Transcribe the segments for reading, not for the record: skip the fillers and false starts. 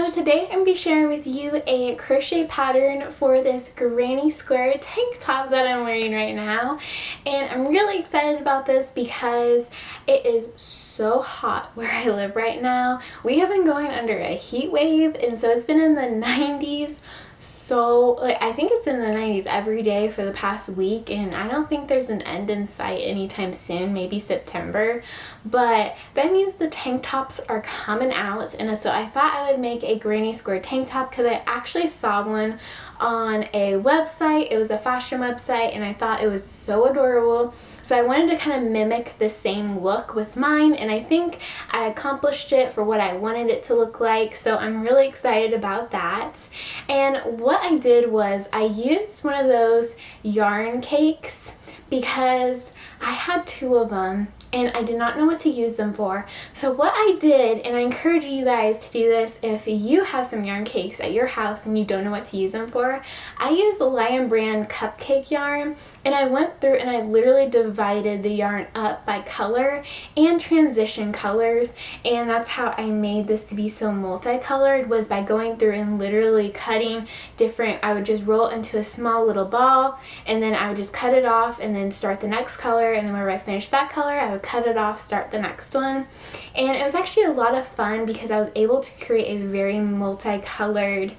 So today I'm going to be sharing with you a crochet pattern for this granny square tank top that I'm wearing right now. And I'm really excited about this because it is so hot where I live right now. We have been going under a heat wave, and so it's been in the 90s. So I think it's in the 90s every day for the past week, and I don't think there's an end in sight anytime soon, maybe September, but that means the tank tops are coming out. And so I thought I would make a granny square tank top because I actually saw one on a website. It was a fashion website, and I thought it was so adorable. So I wanted to kind of mimic the same look with mine, and I think I accomplished it for what I wanted it to look like, so I'm really excited about that. And what I did was I used one of those yarn cakes because I had two of them and I did not know what to use them for. So what I did, and I encourage you guys to do this if you have some yarn cakes at your house and you don't know what to use them for, I used a Lion brand cupcake yarn, and I went through and I literally divided the yarn up by color and transition colors, and that's how I made this to be so multicolored, was by going through and literally cutting different. I would just roll into a small little ball, and then I would just cut it off and then start the next color, and then whenever I finished that color I would cut it off, start the next one. And it was actually a lot of fun because I was able to create a very multicolored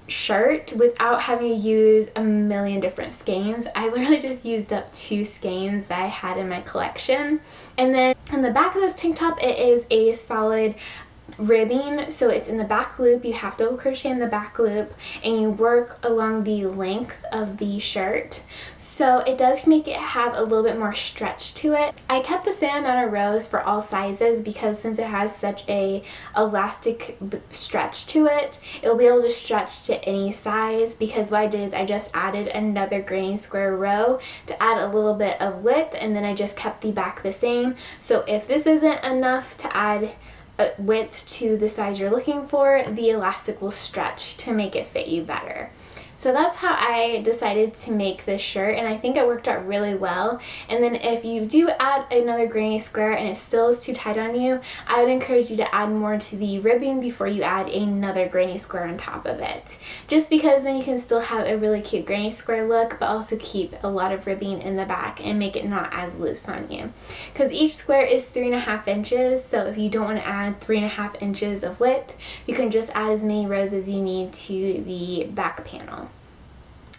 shirt without having to use a million different skeins. I literally just used up 2 skeins that I had in my collection. And then on the back of this tank top, it is a solid ribbing, so it's in the back loop. You have double crochet in the back loop and you work along the length of the shirt, so it does make it have a little bit more stretch to it. I kept the same amount of rows for all sizes because since it has such a elastic stretch to it, it'll be able to stretch to any size, because what I did is I just added another granny square row to add a little bit of width, and then I just kept the back the same. So if this isn't enough to add width to the size you're looking for, the elastic will stretch to make it fit you better. So that's how I decided to make this shirt, and I think it worked out really well. And then if you do add another granny square and it still is too tight on you, I would encourage you to add more to the ribbing before you add another granny square on top of it. Just because then you can still have a really cute granny square look, but also keep a lot of ribbing in the back and make it not as loose on you. Because each square is 3.5 inches, so if you don't want to add 3.5 inches of width, you can just add as many rows as you need to the back panel.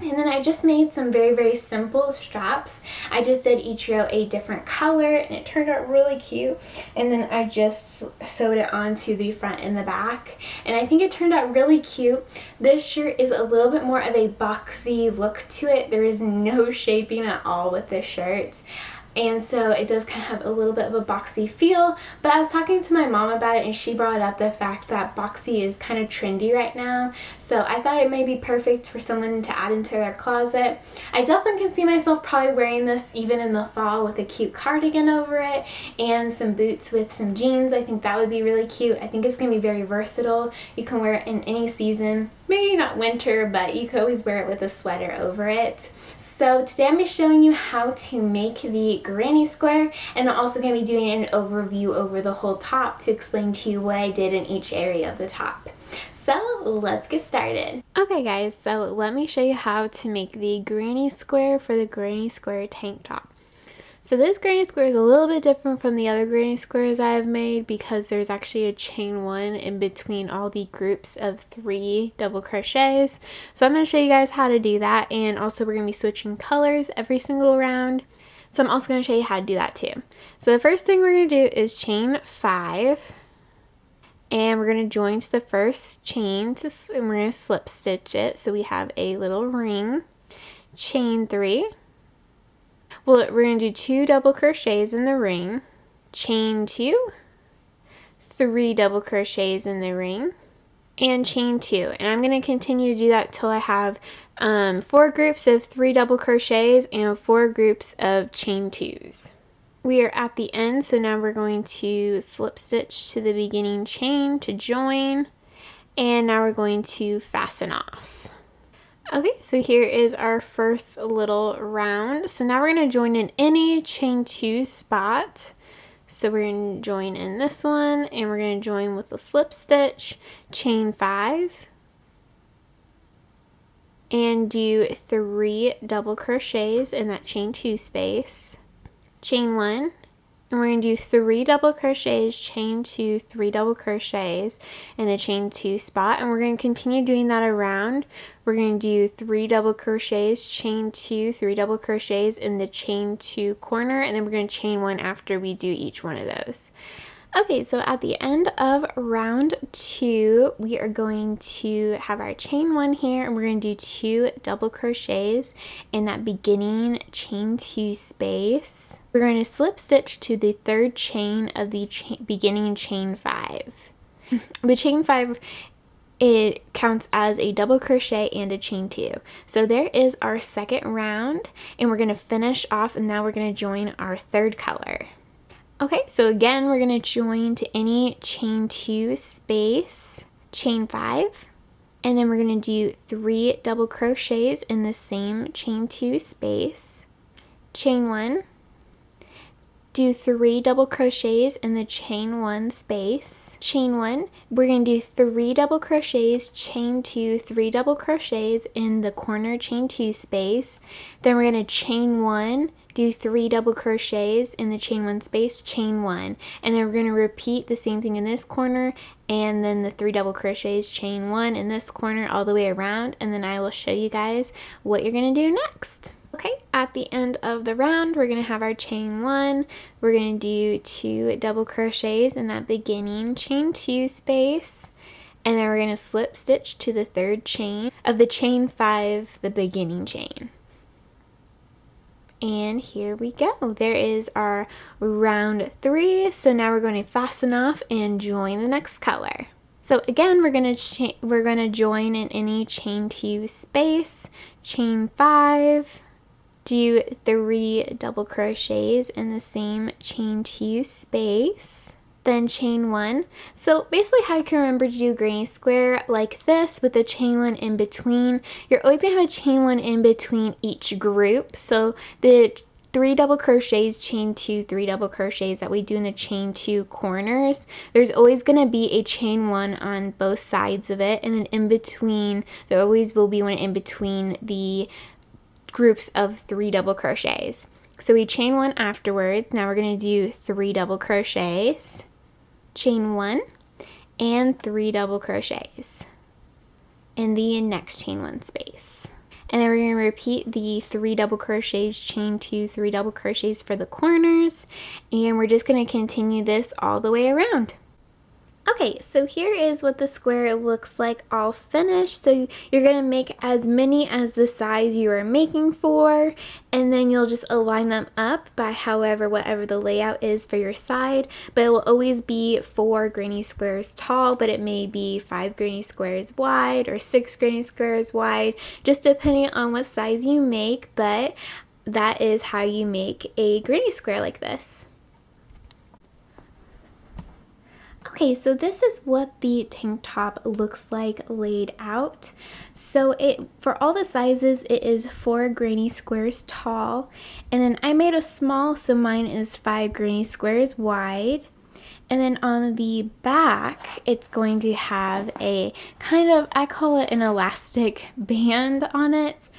And then I just made some very simple straps. I just did each row a different color, and it turned out really cute. And then I just sewed it onto the front and the back, and I think it turned out really cute. This shirt is a little bit more of a boxy look to it. There is no shaping at all with this shirt, and so it does kind of have a little bit of a boxy feel. But I was talking to my mom about it, and she brought up the fact that boxy is kind of trendy right now, so I thought it may be perfect for someone to add into their closet. I definitely can see myself probably wearing this even in the fall with a cute cardigan over it and some boots with some jeans. I think that would be really cute. I think it's going to be very versatile. You can wear it in any season. Maybe not winter, but you could always wear it with a sweater over it. So today I'm going to be showing you how to make the granny square, and I'm also going to be doing an overview over the whole top to explain to you what I did in each area of the top. So let's get started. Okay guys, so let me show you how to make the granny square for the granny square tank top. So this granny square is a little bit different from the other granny squares I have made because there's actually a chain 1 in between all the groups of 3 double crochets. So I'm going to show you guys how to do that, and also we're going to be switching colors every single round. So I'm also going to show you how to do that too. So the first thing we're going to do is chain 5, and we're going to join to the first chain, and we're going to slip stitch it so we have a little ring. Chain 3. Well, we're going to do 2 double crochets in the ring, chain 2, 3 double crochets in the ring, and chain 2. And I'm going to continue to do that till I have 4 groups of 3 double crochets and 4 groups of chain 2s. We are at the end, so now we're going to slip stitch to the beginning chain to join, and now we're going to fasten off. Okay, so here is our first little round. So now we're going to join in any chain 2 spot. So we're going to join in this one, and we're going to join with the slip stitch, chain 5, and do 3 double crochets in that chain 2 space, chain 1, and we're going to do 3 double crochets, chain 2, 3 double crochets in the chain 2 spot, and we're going to continue doing that around. We're going to do 3 double crochets, chain 2, 3 double crochets in the chain 2 corner, and then we're going to chain 1 after we do each one of those. Okay, so at the end of round 2, we are going to have our chain 1 here, and we're going to do 2 double crochets in that beginning chain 2 space. We're going to slip stitch to the 3rd chain of the beginning chain 5. The chain 5, it counts as a double crochet and a chain 2. So there is our 2nd round, and we're going to finish off, and now we're going to join our 3rd color. Okay, so again, we're going to join to any chain 2 space, chain 5, and then we're going to do 3 double crochets in the same chain 2 space, chain 1, do 3 double crochets in the chain 1 space, chain 1, we're going to do 3 double crochets, chain 2, 3 double crochets in the corner chain 2 space, then we're going to chain 1, do 3 double crochets in the chain 1 space, chain 1, and then we're going to repeat the same thing in this corner, and then the 3 double crochets, chain 1 in this corner all the way around, and then I will show you guys what you're going to do next. Okay, at the end of the round, we're going to have our chain 1, we're going to do 2 double crochets in that beginning chain 2 space, and then we're going to slip stitch to the 3rd chain of the chain 5, the beginning chain. And here we go. There is our round 3. So now we're going to fasten off and join the next color. So again, we're going to join in any chain 2 space, chain 5, do 3 double crochets in the same chain 2 space, then chain 1. So basically how you can remember to do granny square like this with the chain 1 in between. You're always going to have a chain 1 in between each group. So the 3 double crochets, chain 2, 3 double crochets that we do in the chain 2 corners, there's always going to be a chain 1 on both sides of it, and then in between, there always will be one in between the groups of 3 double crochets. So we chain 1 afterwards. Now we're going to do 3 double crochets, chain 1, and 3 double crochets in the next chain 1 space. And then we're going to repeat the 3 double crochets, chain 2, 3 double crochets for the corners, and we're just going to continue this all the way around. Okay, so here is what the square looks like all finished. So you're going to make as many as the size you are making for, and then you'll just align them up by whatever the layout is for your side. But it will always be 4 granny squares tall, but it may be 5 granny squares wide or 6 granny squares wide, just depending on what size you make. But that is how you make a granny square like this. Okay, so this is what the tank top looks like laid out. So for all the sizes, it is 4 granny squares tall, and then I made a small, so mine is 5 granny squares wide. And then on the back, it's going to have a kind of, I call it an elastic band on it.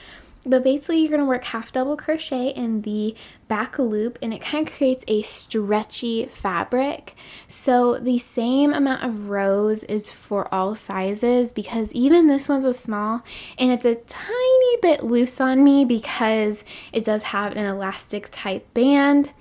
But basically you're going to work half double crochet in the back loop, and it kind of creates a stretchy fabric. So the same amount of rows is for all sizes, because even this one's a small and it's a tiny bit loose on me because it does have an elastic type band.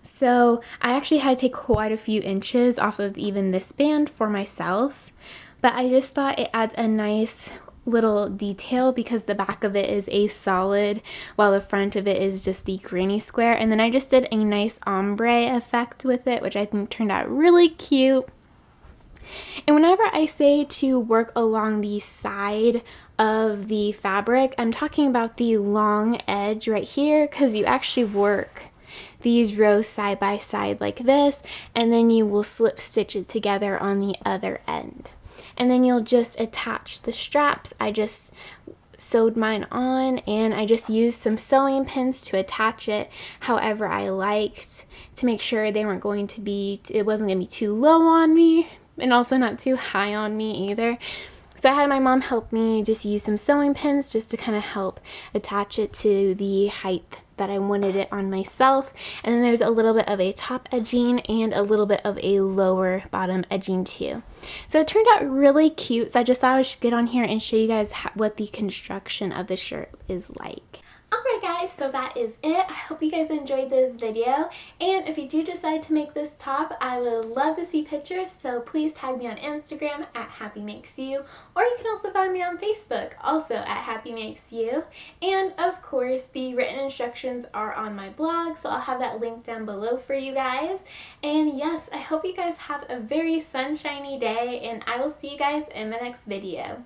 So I actually had to take quite a few inches off of even this band for myself, but I just thought it adds a nice little detail because the back of it is a solid while the front of it is just the granny square. And then I just did a nice ombre effect with it, which I think turned out really cute. And whenever I say to work along the side of the fabric, I'm talking about the long edge right here, because you actually work these rows side by side like this, and then you will slip stitch it together on the other end. And then you'll just attach the straps. I just sewed mine on, and I just used some sewing pins to attach it however I liked to make sure they weren't going to be, it wasn't going to be too low on me and also not too high on me either. So I had my mom help me just use some sewing pins just to kind of help attach it to the height that I wanted it on myself. And then there's a little bit of a top edging and a little bit of a lower bottom edging too. So it turned out really cute. So I just thought I should get on here and show you guys what the construction of the shirt is like. Alright guys, so that is it. I hope you guys enjoyed this video, and if you do decide to make this top, I would love to see pictures, so please tag me on Instagram at HappyMakesYou, or you can also find me on Facebook, also at HappyMakesYou. And of course, the written instructions are on my blog, so I'll have that link down below for you guys. And yes, I hope you guys have a very sunshiny day, and I will see you guys in my next video.